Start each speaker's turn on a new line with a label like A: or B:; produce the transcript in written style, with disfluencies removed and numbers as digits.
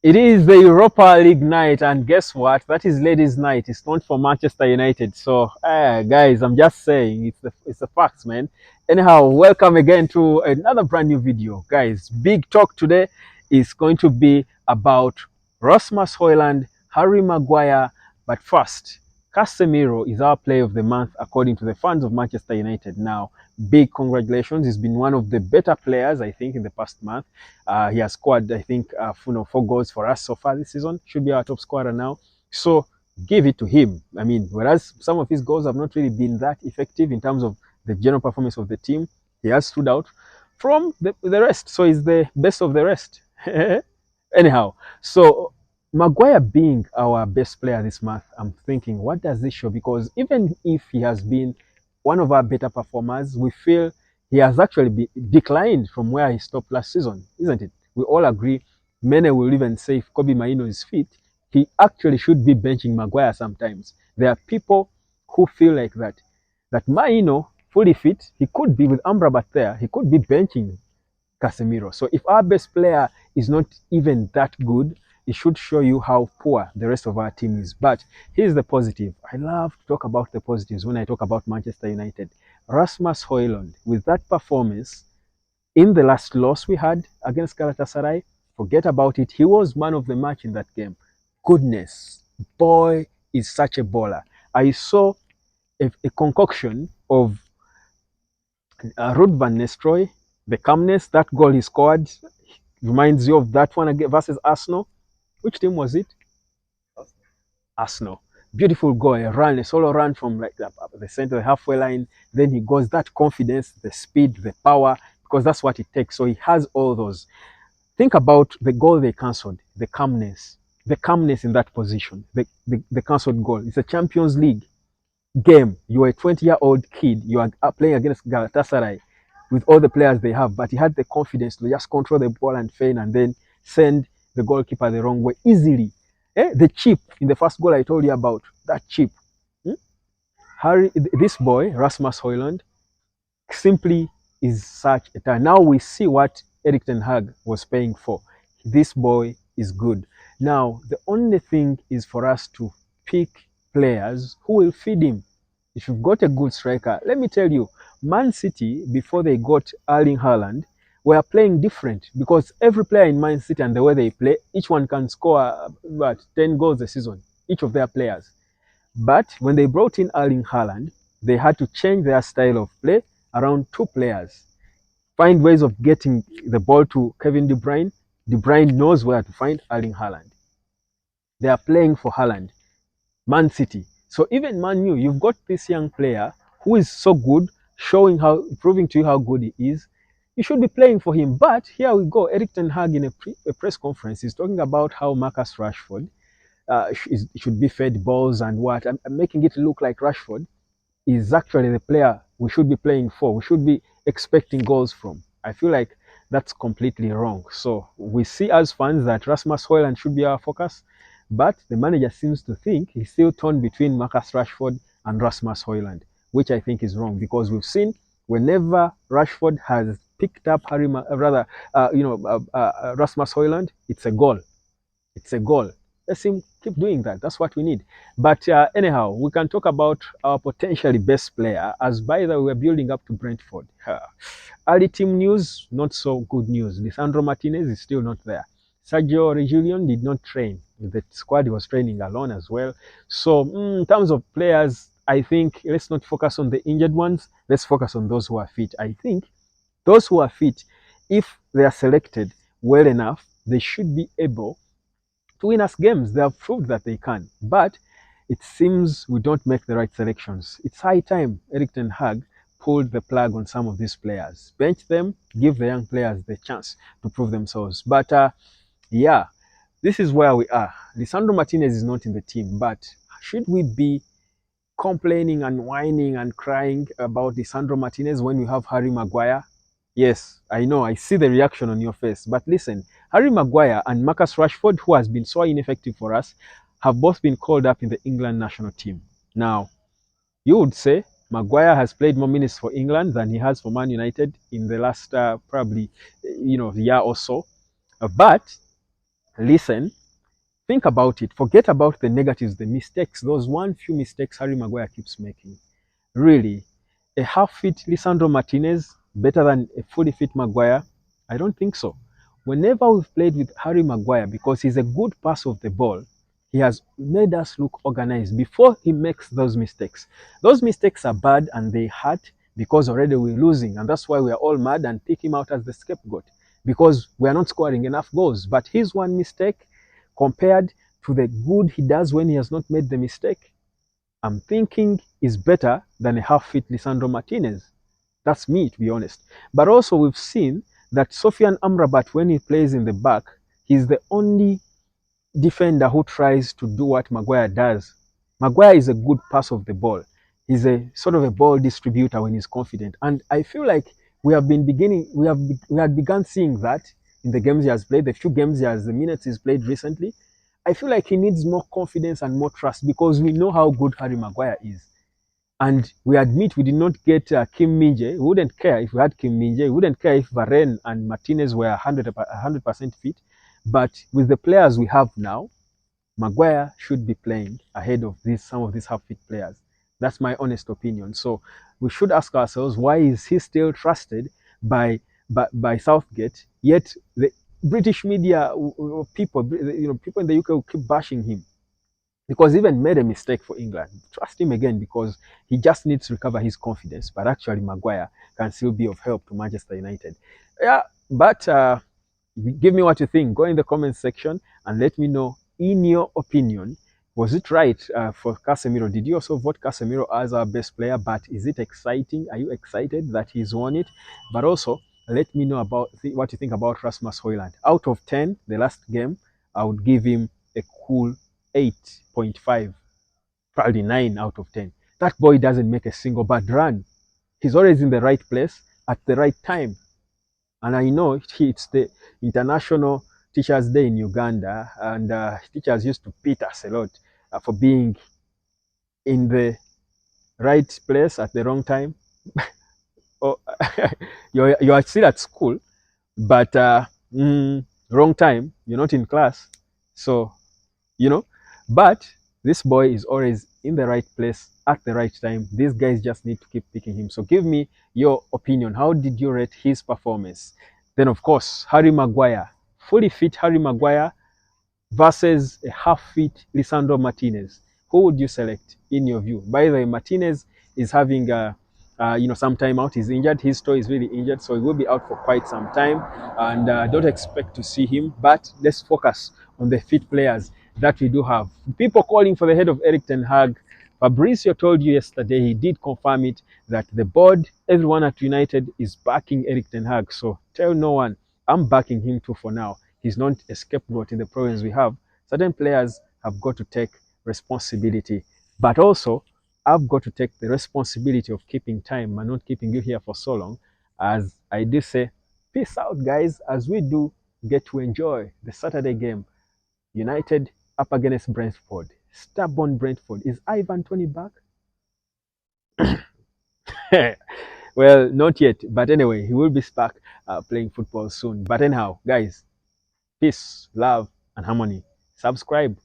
A: It is the Europa League night, and guess what? That is ladies' night. It's not for Manchester United. So, guys, I'm just saying it's the facts, man. Anyhow, welcome again to another brand new video, guys. Big talk today is going to be about Rasmus Højlund, Harry Maguire, but first, Casemiro is our player of the month according to the fans of Manchester United. Now, big congratulations! He's been one of the better players, I think, in the past month. He has scored, I think, 4 goals for us so far this season. Should be our top scorer now. So give it to him. I mean, whereas some of his goals have not really been that effective in terms of the general performance of the team, he has stood out from the rest. So he's the best of the rest. Anyhow, so Maguire being our best player this month, I'm thinking, what does this show? Because even if he has been one of our better performers, we feel he has actually declined from where he stopped last season, isn't it? We all agree. Many will even say if Kobe Maino is fit, he actually should be benching Maguire sometimes. There are people who feel like that. That Maino, fully fit, he could be with Amrabat there, he could be benching Casemiro. So if our best player is not even that good, it should show you how poor the rest of our team is. But here's the positive. I love to talk about the positives when I talk about Manchester United. Rasmus Højlund, with that performance in the last loss we had against Galatasaray, forget about it. He was man of the match in that game. Goodness, boy is such a baller. I saw a concoction of Ruud van Nistelrooy, the calmness, that goal he scored reminds you of that one again versus Arsenal. Which team was it? Arsenal. Beautiful goal, a run, a solo run from like the center, the halfway line. Then he goes that confidence, the speed, the power, because that's what it takes. So he has all those. Think about the goal they cancelled, the calmness in that position, the cancelled goal. It's a Champions League game. You're a 20-year-old kid. You are playing against Galatasaray with all the players they have, but he had the confidence to just control the ball and feign and then send the goalkeeper the wrong way easily. The chip in the first goal I told you about, that chip. Hmm? This boy, Rasmus Højlund, simply is such a talent. Now we see what Erik Ten Hag was paying for. This boy is good. Now, the only thing is for us to pick players who will feed him. If you've got a good striker, let me tell you, Man City, before they got Erling Haaland, were playing different because every player in Man City and the way they play, each one can score 10 goals a season, each of their players. But when they brought in Erling Haaland, they had to change their style of play around 2 players. Find ways of getting the ball to Kevin De Bruyne. De Bruyne knows where to find Erling Haaland. They are playing for Haaland, Man City. So even Man U, you've got this young player who is so good, proving to you how good he is. You should be playing for him. But here we go. Erik Ten Hag in a press conference is talking about how Marcus Rashford should be fed balls and what. I'm making it look like Rashford is actually the player we should be playing for. We should be expecting goals from. I feel like that's completely wrong. So we see as fans that Rasmus Højlund should be our focus, but the manager seems to think he's still torn between Marcus Rashford and Rasmus Højlund, which I think is wrong because we've seen whenever Rashford has picked up Rasmus Højlund, it's a goal. It's a goal. Let's him keep doing that. That's what we need. But anyhow, we can talk about our potentially best player as by the way we're building up to Brentford. Early team news, not so good news. Lisandro Martinez is still not there. Sergio Reguilon did not train. The squad he was training alone as well. So in terms of players, I think let's not focus on the injured ones. Let's focus on those who are fit. I think those who are fit, if they are selected well enough, they should be able to win us games. They have proved that they can. But it seems we don't make the right selections. It's high time Erik Ten Hag pulled the plug on some of these players. Bench them, give the young players the chance to prove themselves. But yeah, this is where we are. Lisandro Martinez is not in the team, but should we be complaining and whining and crying about Lisandro Martinez when we have Harry Maguire? Yes, I know, I see the reaction on your face. But listen, Harry Maguire and Marcus Rashford, who has been so ineffective for us, have both been called up in the England national team. Now, you would say Maguire has played more minutes for England than he has for Man United in the last probably year or so. But Listen, think about it. Forget about the negatives, the mistakes, those one few mistakes Harry Maguire keeps making. Really, a half-fit Lisandro Martinez better than a fully fit Maguire? I don't think so. Whenever we've played with Harry Maguire, because he's a good passer of the ball, he has made us look organized before he makes those mistakes. Those mistakes are bad and they hurt because already we're losing, and that's why we are all mad and pick him out as the scapegoat because we are not scoring enough goals. But his one mistake compared to the good he does when he has not made the mistake, I'm thinking is better than a half-fit Lisandro Martinez. That's me, to be honest. But also we've seen that Sofian Amrabat, when he plays in the back, he's the only defender who tries to do what Maguire does. Maguire is a good pass of the ball. He's a sort of a ball distributor when he's confident. And I feel like we had begun seeing that in the games he has played, the few games the minutes he's played recently. I feel like he needs more confidence and more trust because we know how good Harry Maguire is. And we admit we did not get Kim Minje. We wouldn't care if we had Kim Minje. We wouldn't care if Varane and Martinez were 100% fit. But with the players we have now, Maguire should be playing ahead of some of these half-fit players. That's my honest opinion. So we should ask ourselves, why is he still trusted by Southgate? Yet the British media, people, people in the UK will keep bashing him because he even made a mistake for England. Trust him again because he just needs to recover his confidence. But actually, Maguire can still be of help to Manchester United. Yeah, but give me what you think. Go in the comment section and let me know, in your opinion, was it right for Casemiro? Did you also vote Casemiro as our best player? But is it exciting? Are you excited that he's won it? But also, let me know about what you think about Rasmus Højlund. Out of 10, the last game, I would give him a cool 8.5, probably 9 out of 10. That boy doesn't make a single bad run. He's always in the right place at the right time. And I know it's the International Teachers' Day in Uganda, and teachers used to beat us a lot for being in the right place at the wrong time. Oh, you are still at school, but wrong time. You're not in class, so you know. But this boy is always in the right place at the right time. These guys just need to keep picking him. So give me your opinion. How did you rate his performance? Then, of course, Harry Maguire, fully fit Harry Maguire versus a half-fit Lisandro Martinez. Who would you select in your view? By the way, Martinez is having some time out. He's injured. His toe is really injured, so he will be out for quite some time. And don't expect to see him. But let's focus on the fit players that we do have. People calling for the head of Eric Ten Hag. Fabrizio told you yesterday, he did confirm it, that the board, everyone at United is backing Eric Ten Hag. So tell no one, I'm backing him too for now. He's not a scapegoat in the problems we have. Certain players have got to take responsibility. But also, I've got to take the responsibility of keeping time and not keeping you here for so long. As I do say, peace out, guys, as we do get to enjoy the Saturday game. United up against Brentford. Stubborn Brentford. Is Ivan Toney back? Well, not yet. But anyway, he will be back playing football soon. But anyhow, guys, peace, love, and harmony. Subscribe.